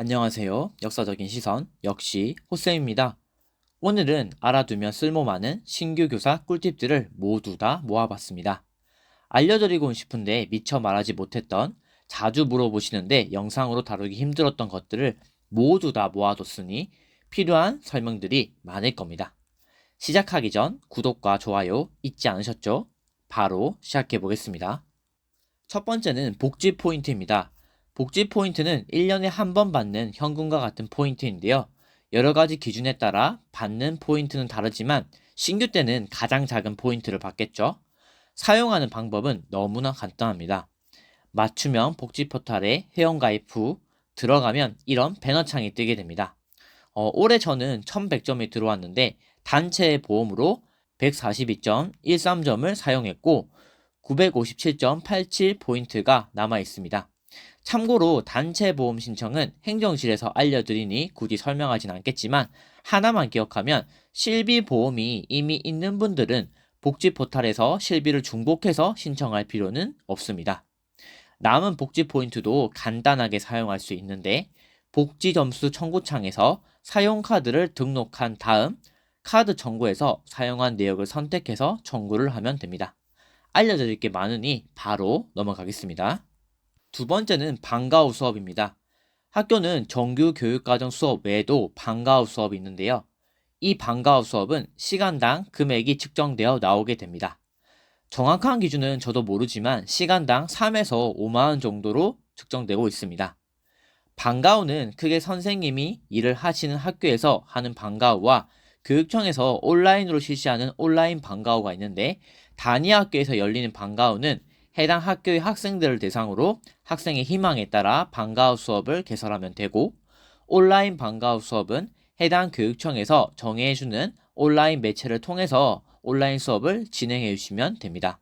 안녕하세요. 역사적인 시선, 역시 호쌤입니다. 오늘은 알아두면 쓸모 많은 신규 교사 꿀팁들을 모두 다 모아봤습니다. 알려드리고 싶은데 미처 말하지 못했던, 자주 물어보시는데 영상으로 다루기 힘들었던 것들을 모두 다 모아뒀으니 필요한 설명들이 많을 겁니다. 시작하기 전 구독과 좋아요 잊지 않으셨죠? 바로 시작해 보겠습니다. 첫 번째는 복지 포인트입니다. 복지 포인트는 1년에 한 번 받는 현금과 같은 포인트인데요. 여러 가지 기준에 따라 받는 포인트는 다르지만 신규 때는 가장 작은 포인트를 받겠죠. 사용하는 방법은 너무나 간단합니다. 맞춤형 복지 포털에 회원가입 후 들어가면 이런 배너창이 뜨게 됩니다. 올해 저는 1100점이 들어왔는데 단체 보험으로 142.13점을 사용했고 957.87포인트가 남아 있습니다. 참고로 단체 보험 신청은 행정실에서 알려드리니 굳이 설명하진 않겠지만 하나만 기억하면 실비 보험이 이미 있는 분들은 복지 포털에서 실비를 중복해서 신청할 필요는 없습니다. 남은 복지 포인트도 간단하게 사용할 수 있는데 복지 점수 청구창에서 사용 카드를 등록한 다음 카드 청구에서 사용한 내역을 선택해서 청구를 하면 됩니다. 알려드릴 게 많으니 바로 넘어가겠습니다. 두 번째는 방과후 수업입니다. 학교는 정규 교육과정 수업 외에도 방과후 수업이 있는데요. 이 방과후 수업은 시간당 금액이 측정되어 나오게 됩니다. 정확한 기준은 저도 모르지만 시간당 3에서 5만원 정도로 측정되고 있습니다. 방과후는 크게 선생님이 일을 하시는 학교에서 하는 방과후와 교육청에서 온라인으로 실시하는 온라인 방과후가 있는데 단위 학교에서 열리는 방과후는 해당 학교의 학생들을 대상으로 학생의 희망에 따라 방과후 수업을 개설하면 되고 온라인 방과후 수업은 해당 교육청에서 정해주는 온라인 매체를 통해서 온라인 수업을 진행해 주시면 됩니다.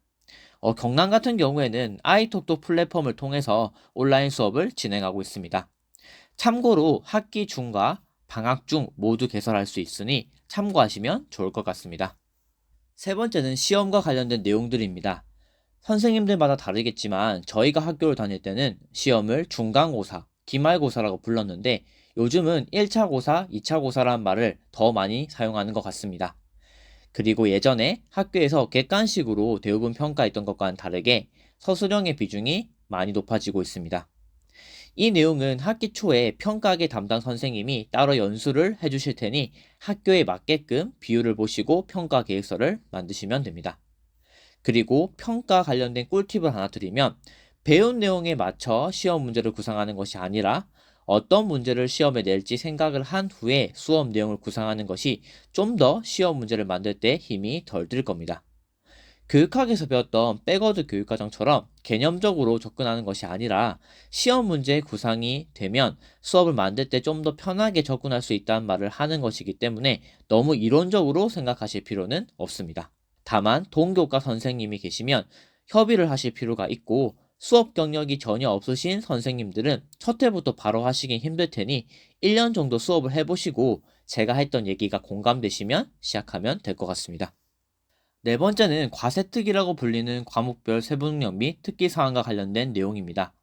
경남 같은 경우에는 아이톡톡 플랫폼을 통해서 온라인 수업을 진행하고 있습니다. 참고로 학기 중과 방학 중 모두 개설할 수 있으니 참고하시면 좋을 것 같습니다. 세 번째는 시험과 관련된 내용들입니다. 선생님들마다 다르겠지만 저희가 학교를 다닐 때는 시험을 중간고사, 기말고사라고 불렀는데 요즘은 1차 고사, 2차 고사라는 말을 더 많이 사용하는 것 같습니다. 그리고 예전에 학교에서 객관식으로 대부분 평가했던 것과는 다르게 서술형의 비중이 많이 높아지고 있습니다. 이 내용은 학기 초에 평가계 담당 선생님이 따로 연수를 해주실 테니 학교에 맞게끔 비율을 보시고 평가 계획서를 만드시면 됩니다. 그리고 평가 관련된 꿀팁을 하나 드리면 배운 내용에 맞춰 시험 문제를 구상하는 것이 아니라 어떤 문제를 시험에 낼지 생각을 한 후에 수업 내용을 구상하는 것이 좀 더 시험 문제를 만들 때 힘이 덜 들 겁니다. 교육학에서 배웠던 백워드 교육과정처럼 개념적으로 접근하는 것이 아니라 시험 문제 구상이 되면 수업을 만들 때 좀 더 편하게 접근할 수 있다는 말을 하는 것이기 때문에 너무 이론적으로 생각하실 필요는 없습니다. 다만 동교과 선생님이 계시면 협의를 하실 필요가 있고 수업 경력이 전혀 없으신 선생님들은 첫 해부터 바로 하시긴 힘들 테니 1년 정도 수업을 해보시고 제가 했던 얘기가 공감되시면 시작하면 될 것 같습니다. 네 번째는 과세특이라고 불리는 과목별 세부능력 및 특기 사항과 관련된 내용입니다.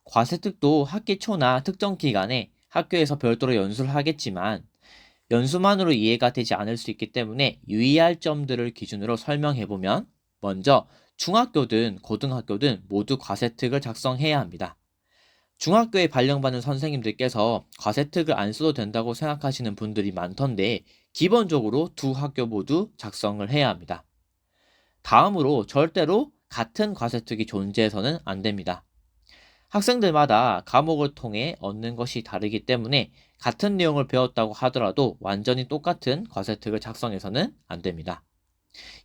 과세특도 학기 초나 특정 기간에 학교에서 별도로 연수를 하겠지만 연수만으로 이해가 되지 않을 수 있기 때문에 유의할 점들을 기준으로 설명해보면 먼저 중학교든 고등학교든 모두 과세특을 작성해야 합니다. 중학교에 발령받는 선생님들께서 과세특을 안 써도 된다고 생각하시는 분들이 많던데 기본적으로 두 학교 모두 작성을 해야 합니다. 다음으로 절대로 같은 과세특이 존재해서는 안 됩니다. 학생들마다 과목을 통해 얻는 것이 다르기 때문에 같은 내용을 배웠다고 하더라도 완전히 똑같은 과세특을 작성해서는 안 됩니다.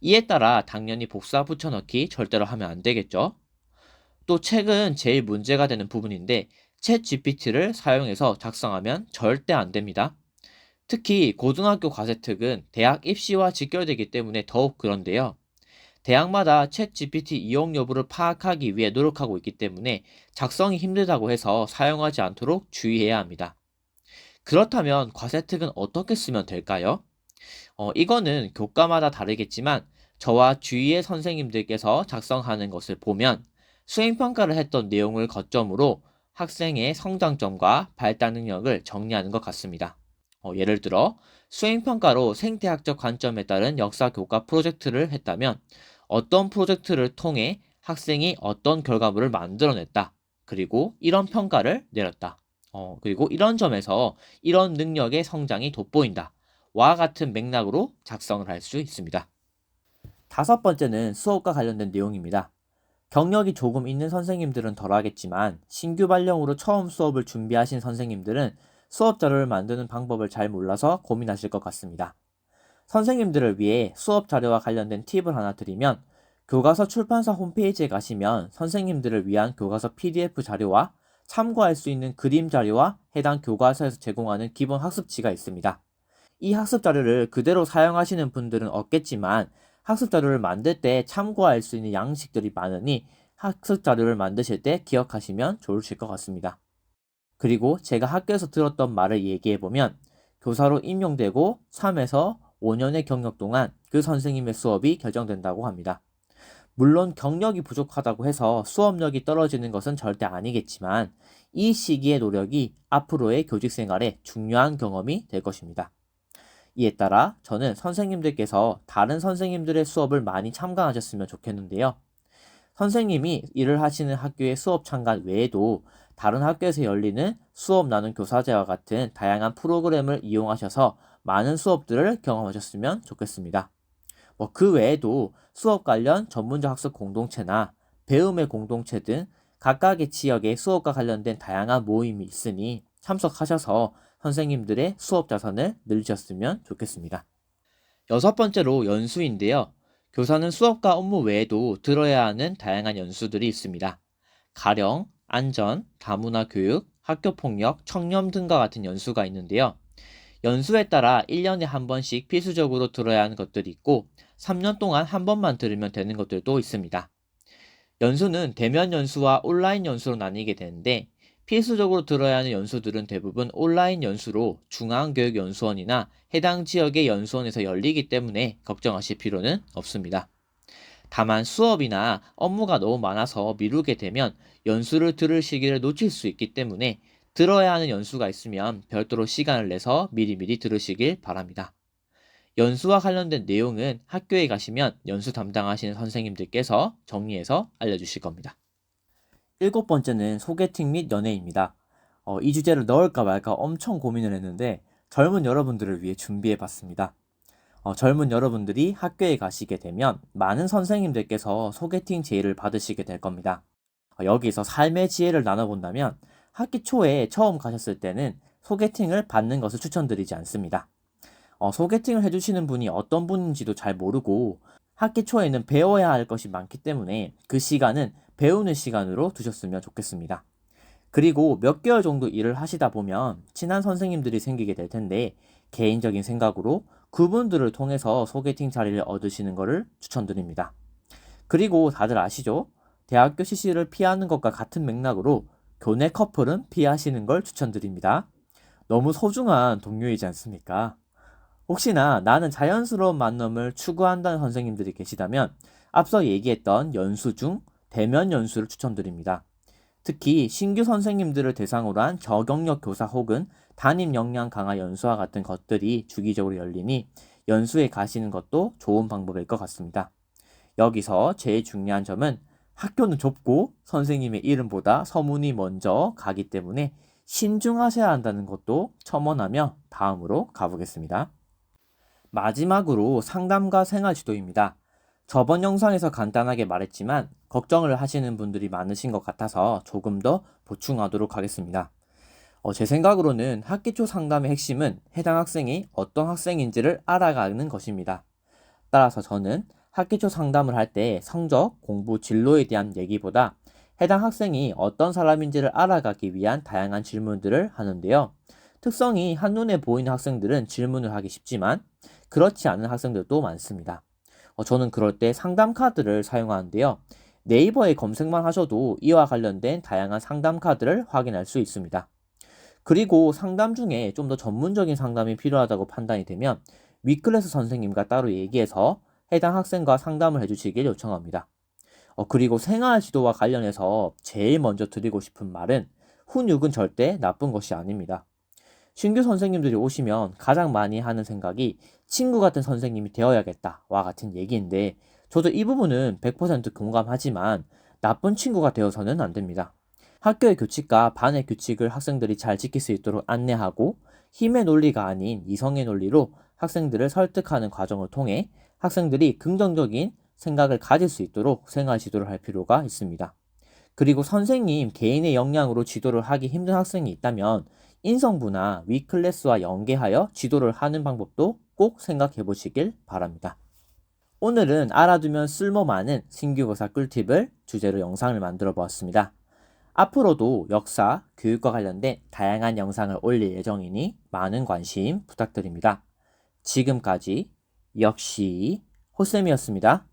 이에 따라 당연히 복사 붙여넣기 절대로 하면 안 되겠죠. 또 책은 제일 문제가 되는 부분인데 챗 GPT를 사용해서 작성하면 절대 안 됩니다. 특히 고등학교 과세특은 대학 입시와 직결되기 때문에 더욱 그런데요. 대학마다 챗 GPT 이용 여부를 파악하기 위해 노력하고 있기 때문에 작성이 힘들다고 해서 사용하지 않도록 주의해야 합니다. 그렇다면 과세특은 어떻게 쓰면 될까요? 이거는 교과마다 다르겠지만 저와 주위의 선생님들께서 작성하는 것을 보면 수행평가를 했던 내용을 거점으로 학생의 성장점과 발달 능력을 정리하는 것 같습니다. 예를 들어 수행평가로 생태학적 관점에 따른 역사 교과 프로젝트를 했다면 어떤 프로젝트를 통해 학생이 어떤 결과물을 만들어냈다. 그리고 이런 평가를 내렸다. 그리고 이런 점에서 이런 능력의 성장이 돋보인다. 와 같은 맥락으로 작성을 할 수 있습니다. 다섯 번째는 수업과 관련된 내용입니다. 경력이 조금 있는 선생님들은 덜하겠지만 신규 발령으로 처음 수업을 준비하신 선생님들은 수업 자료를 만드는 방법을 잘 몰라서 고민하실 것 같습니다. 선생님들을 위해 수업 자료와 관련된 팁을 하나 드리면 교과서 출판사 홈페이지에 가시면 선생님들을 위한 교과서 PDF 자료와 참고할 수 있는 그림 자료와 해당 교과서에서 제공하는 기본 학습지가 있습니다. 이 학습 자료를 그대로 사용하시는 분들은 없겠지만 학습 자료를 만들 때 참고할 수 있는 양식들이 많으니 학습 자료를 만드실 때 기억하시면 좋으실 것 같습니다. 그리고 제가 학교에서 들었던 말을 얘기해보면 교사로 임용되고 3에서 5년의 경력 동안 그 선생님의 수업이 결정된다고 합니다. 물론 경력이 부족하다고 해서 수업력이 떨어지는 것은 절대 아니겠지만 이 시기의 노력이 앞으로의 교직 생활에 중요한 경험이 될 것입니다. 이에 따라 저는 선생님들께서 다른 선생님들의 수업을 많이 참관하셨으면 좋겠는데요. 선생님이 일을 하시는 학교의 수업 참관 외에도 다른 학교에서 열리는 수업 나눔 교사제와 같은 다양한 프로그램을 이용하셔서 많은 수업들을 경험하셨으면 좋겠습니다. 그 외에도 수업 관련 전문적 학습 공동체나 배움의 공동체 등 각각의 지역의 수업과 관련된 다양한 모임이 있으니 참석하셔서 선생님들의 수업 자산을 늘리셨으면 좋겠습니다. 여섯 번째로 연수인데요. 교사는 수업과 업무 외에도 들어야 하는 다양한 연수들이 있습니다. 가령, 안전, 다문화 교육, 학교폭력, 청렴 등과 같은 연수가 있는데요. 연수에 따라 1년에 한 번씩 필수적으로 들어야 하는 것들이 있고 3년 동안 한 번만 들으면 되는 것들도 있습니다. 연수는 대면 연수와 온라인 연수로 나뉘게 되는데 필수적으로 들어야 하는 연수들은 대부분 온라인 연수로 중앙교육연수원이나 해당 지역의 연수원에서 열리기 때문에 걱정하실 필요는 없습니다. 다만 수업이나 업무가 너무 많아서 미루게 되면 연수를 들을 시기를 놓칠 수 있기 때문에 들어야 하는 연수가 있으면 별도로 시간을 내서 미리미리 들으시길 바랍니다. 연수와 관련된 내용은 학교에 가시면 연수 담당하시는 선생님들께서 정리해서 알려주실 겁니다. 일곱 번째는 소개팅 및 연애입니다. 이 주제를 넣을까 말까 엄청 고민을 했는데 젊은 여러분들을 위해 준비해봤습니다. 젊은 여러분들이 학교에 가시게 되면 많은 선생님들께서 소개팅 제의를 받으시게 될 겁니다. 여기서 삶의 지혜를 나눠본다면 학기 초에 처음 가셨을 때는 소개팅을 받는 것을 추천드리지 않습니다. 소개팅을 해주시는 분이 어떤 분인지도 잘 모르고 학기 초에는 배워야 할 것이 많기 때문에 그 시간은 배우는 시간으로 두셨으면 좋겠습니다. 그리고 몇 개월 정도 일을 하시다 보면 친한 선생님들이 생기게 될 텐데 개인적인 생각으로 그분들을 통해서 소개팅 자리를 얻으시는 것을 추천드립니다. 그리고 다들 아시죠? 대학교 CC를 피하는 것과 같은 맥락으로 교내 커플은 피하시는 걸 추천드립니다. 너무 소중한 동료이지 않습니까? 혹시나 나는 자연스러운 만남을 추구한다는 선생님들이 계시다면 앞서 얘기했던 연수 중 대면 연수를 추천드립니다. 특히 신규 선생님들을 대상으로 한 저경력 교사 혹은 담임 역량 강화 연수와 같은 것들이 주기적으로 열리니 연수에 가시는 것도 좋은 방법일 것 같습니다. 여기서 제일 중요한 점은 학교는 좁고 선생님의 이름보다 서문이 먼저 가기 때문에 신중하셔야 한다는 것도 첨언하며 다음으로 가보겠습니다. 마지막으로 상담과 생활지도입니다. 저번 영상에서 간단하게 말했지만 걱정을 하시는 분들이 많으신 것 같아서 조금 더 보충하도록 하겠습니다. 제 생각으로는 학기 초 상담의 핵심은 해당 학생이 어떤 학생인지를 알아가는 것입니다. 따라서 저는 학기 초 상담을 할 때 성적, 공부, 진로에 대한 얘기보다 해당 학생이 어떤 사람인지를 알아가기 위한 다양한 질문들을 하는데요. 특성이 한눈에 보이는 학생들은 질문을 하기 쉽지만 그렇지 않은 학생들도 많습니다. 저는 그럴 때 상담 카드를 사용하는데요. 네이버에 검색만 하셔도 이와 관련된 다양한 상담 카드를 확인할 수 있습니다. 그리고 상담 중에 좀 더 전문적인 상담이 필요하다고 판단이 되면 위클래스 선생님과 따로 얘기해서 해당 학생과 상담을 해주시길 요청합니다. 그리고 생활 지도와 관련해서 제일 먼저 드리고 싶은 말은 훈육은 절대 나쁜 것이 아닙니다. 신규 선생님들이 오시면 가장 많이 하는 생각이 친구 같은 선생님이 되어야겠다와 같은 얘기인데 저도 이 부분은 100% 공감하지만 나쁜 친구가 되어서는 안 됩니다. 학교의 규칙과 반의 규칙을 학생들이 잘 지킬 수 있도록 안내하고 힘의 논리가 아닌 이성의 논리로 학생들을 설득하는 과정을 통해 학생들이 긍정적인 생각을 가질 수 있도록 생활 지도를 할 필요가 있습니다. 그리고 선생님 개인의 역량으로 지도를 하기 힘든 학생이 있다면 인성부나 위클래스와 연계하여 지도를 하는 방법도 꼭 생각해 보시길 바랍니다. 오늘은 알아두면 쓸모 많은 신규교사 꿀팁을 주제로 영상을 만들어 보았습니다. 앞으로도 역사, 교육과 관련된 다양한 영상을 올릴 예정이니 많은 관심 부탁드립니다. 지금까지 역시 호쌤이었습니다.